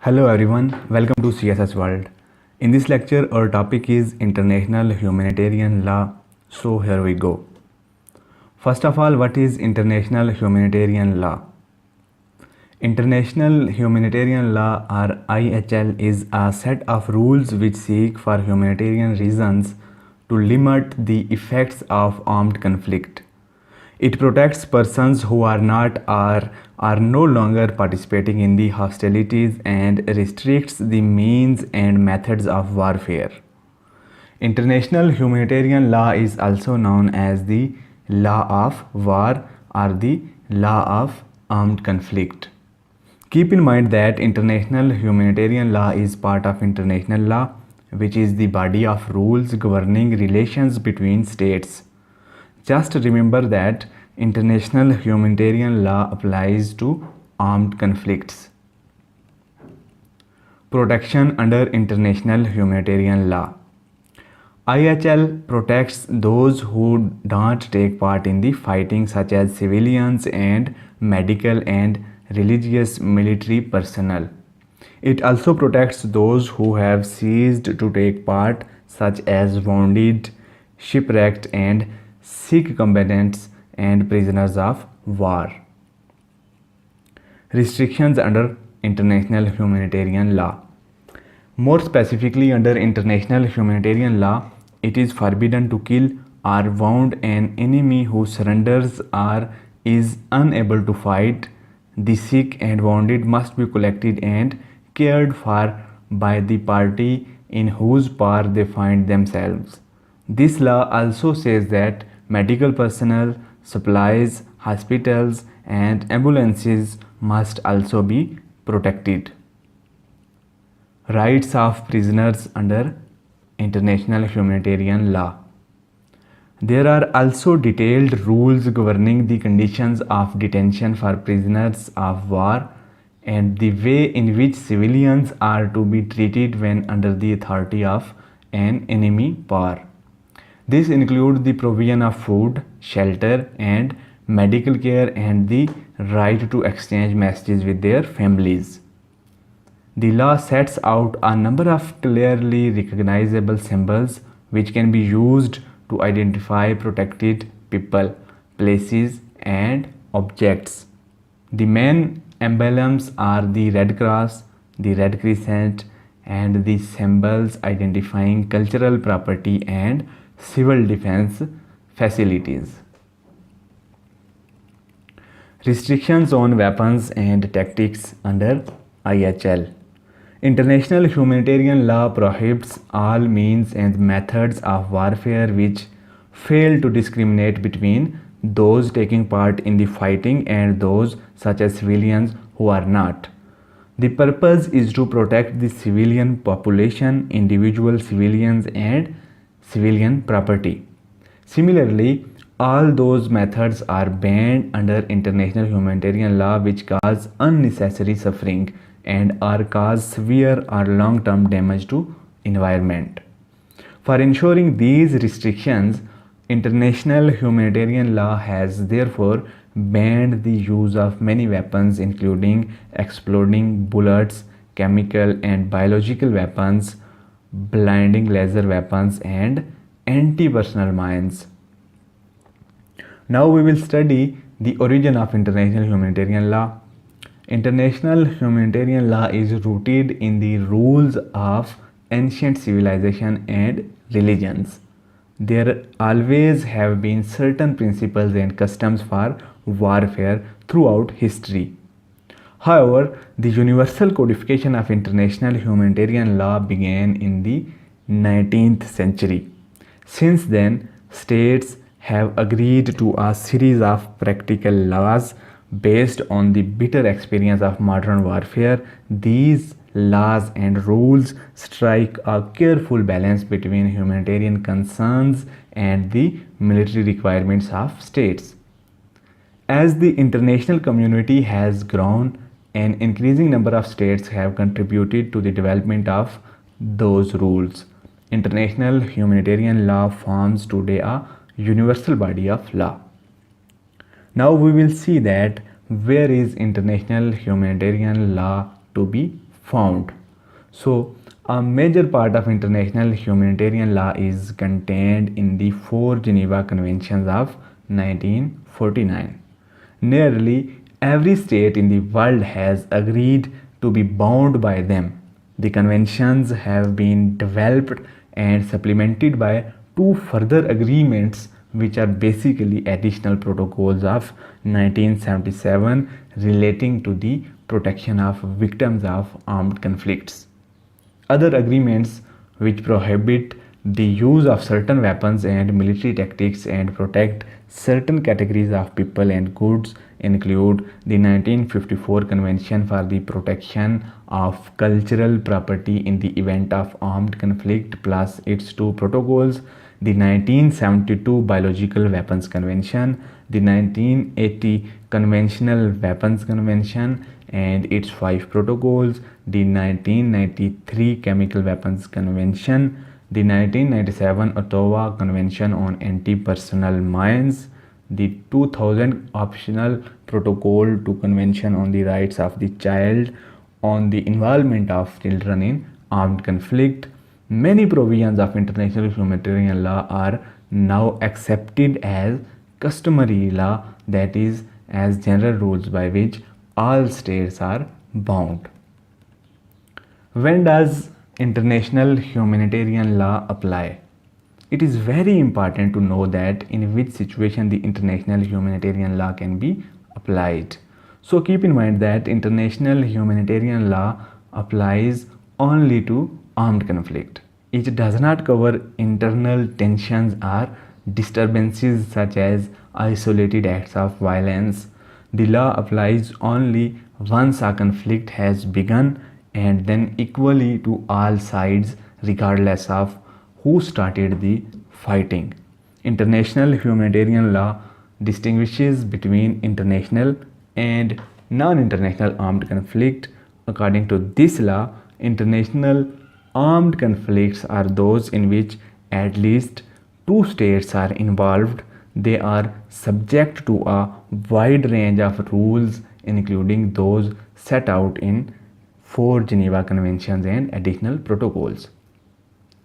Hello everyone, welcome to CSS World. In this lecture, our topic is International Humanitarian Law. So here we go. First of all, what is International Humanitarian Law? International Humanitarian Law or IHL is a set of rules which seek for humanitarian reasons to limit the effects of armed conflict. It protects persons who are not or are no longer participating in the hostilities and restricts the means and methods of warfare. International humanitarian law is also known as the law of war or the law of armed conflict. Keep in mind that international humanitarian law is part of international law, which is the body of rules governing relations between states. Just remember that international humanitarian law applies to armed conflicts. Protection under international humanitarian law. IHL protects those who don't take part in the fighting, such as civilians and medical and religious military personnel. It also protects those who have ceased to take part, such as wounded, shipwrecked, and sick combatants and prisoners of war. Restrictions under international humanitarian law. More specifically, under international humanitarian law, it is forbidden to kill or wound an enemy who surrenders or is unable to fight. The sick and wounded must be collected and cared for by the party in whose power they find themselves. This law also says that medical personnel, supplies, hospitals, and ambulances must also be protected. Rights of prisoners under international humanitarian law. There are also detailed rules governing the conditions of detention for prisoners of war and the way in which civilians are to be treated when under the authority of an enemy power. This includes the provision of food, shelter, and medical care, and the right to exchange messages with their families. The law sets out a number of clearly recognizable symbols which can be used to identify protected people, places, and objects. The main emblems are the Red Cross, the Red Crescent, and the symbols identifying cultural property and civil defense facilities. Restrictions on weapons and tactics under IHL. International humanitarian law prohibits all means and methods of warfare which fail to discriminate between those taking part in the fighting and those, such as civilians, who are not. The purpose is to protect the civilian population, individual civilians, and civilian property. Similarly, all those methods are banned under international humanitarian law which cause unnecessary suffering and or cause severe or long-term damage to environment. For ensuring these restrictions, international humanitarian law has therefore banned the use of many weapons including exploding bullets, chemical and biological weapons, blinding laser weapons, and anti-personnel mines. Now we will study the origin of international humanitarian law. International humanitarian law is rooted in the rules of ancient civilization and religions. There always have been certain principles and customs for warfare throughout history. However, the universal codification of international humanitarian law began in the 19th century. Since then, states have agreed to a series of practical laws based on the bitter experience of modern warfare. These laws and rules strike a careful balance between humanitarian concerns and the military requirements of states. As the international community has grown, an increasing number of states have contributed to the development of those rules. International humanitarian law forms today a universal body of law. Now we will see that where is international humanitarian law to be found. So, a major part of international humanitarian law is contained in the four Geneva Conventions of 1949. Nearly every state in the world has agreed to be bound by them. The conventions have been developed and supplemented by two further agreements, which are basically additional protocols of 1977 relating to the protection of victims of armed conflicts. Other agreements which prohibit the use of certain weapons and military tactics and protect certain categories of people and goods include the 1954 Convention for the Protection of Cultural Property in the Event of Armed Conflict plus its two protocols, the 1972 Biological Weapons Convention, the 1980 Conventional Weapons Convention and its five protocols, the 1993 Chemical Weapons Convention, the 1997 Ottawa Convention on Anti-Personnel Mines, the 2000 Optional Protocol to Convention on the Rights of the Child on the Involvement of Children in Armed Conflict. Many provisions of international humanitarian law are now accepted as customary law, that is, as general rules by which all states are bound. When does international humanitarian law apply? It is very important to know that in which situation the international humanitarian law can be applied. So keep in mind that international humanitarian law applies only to armed conflict. It does not cover internal tensions or disturbances such as isolated acts of violence. The law applies only once a conflict has begun and then equally to all sides regardless of who started the fighting. International humanitarian law distinguishes between international and non-international armed conflict. According to this law, international armed conflicts are those in which at least two states are involved. They are subject to a wide range of rules, including those set out in four Geneva Conventions and additional protocols.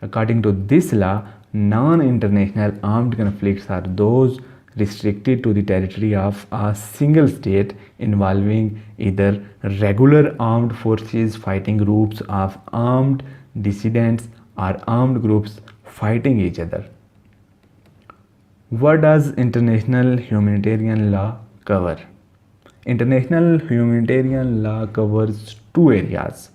According to this law, non-international armed conflicts are those restricted to the territory of a single state involving either regular armed forces fighting groups of armed dissidents or armed groups fighting each other. What does international humanitarian law cover? International humanitarian law covers two areas.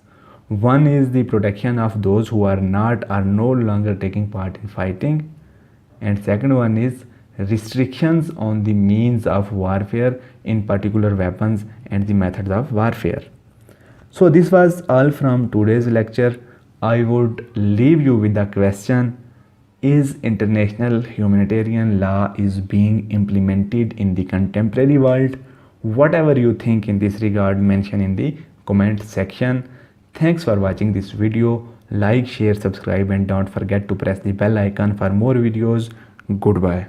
One is the protection of those who are not or no longer taking part in fighting, and second one is restrictions on the means of warfare, in particular weapons and the methods of warfare. So this was all from today's lecture. I would leave you with the question: is international humanitarian law is being implemented in the contemporary world? Whatever you think in this regard, mention in the comment section. Thanks for watching this video. Like, share, subscribe and don't forget to press the bell icon for more videos. Goodbye.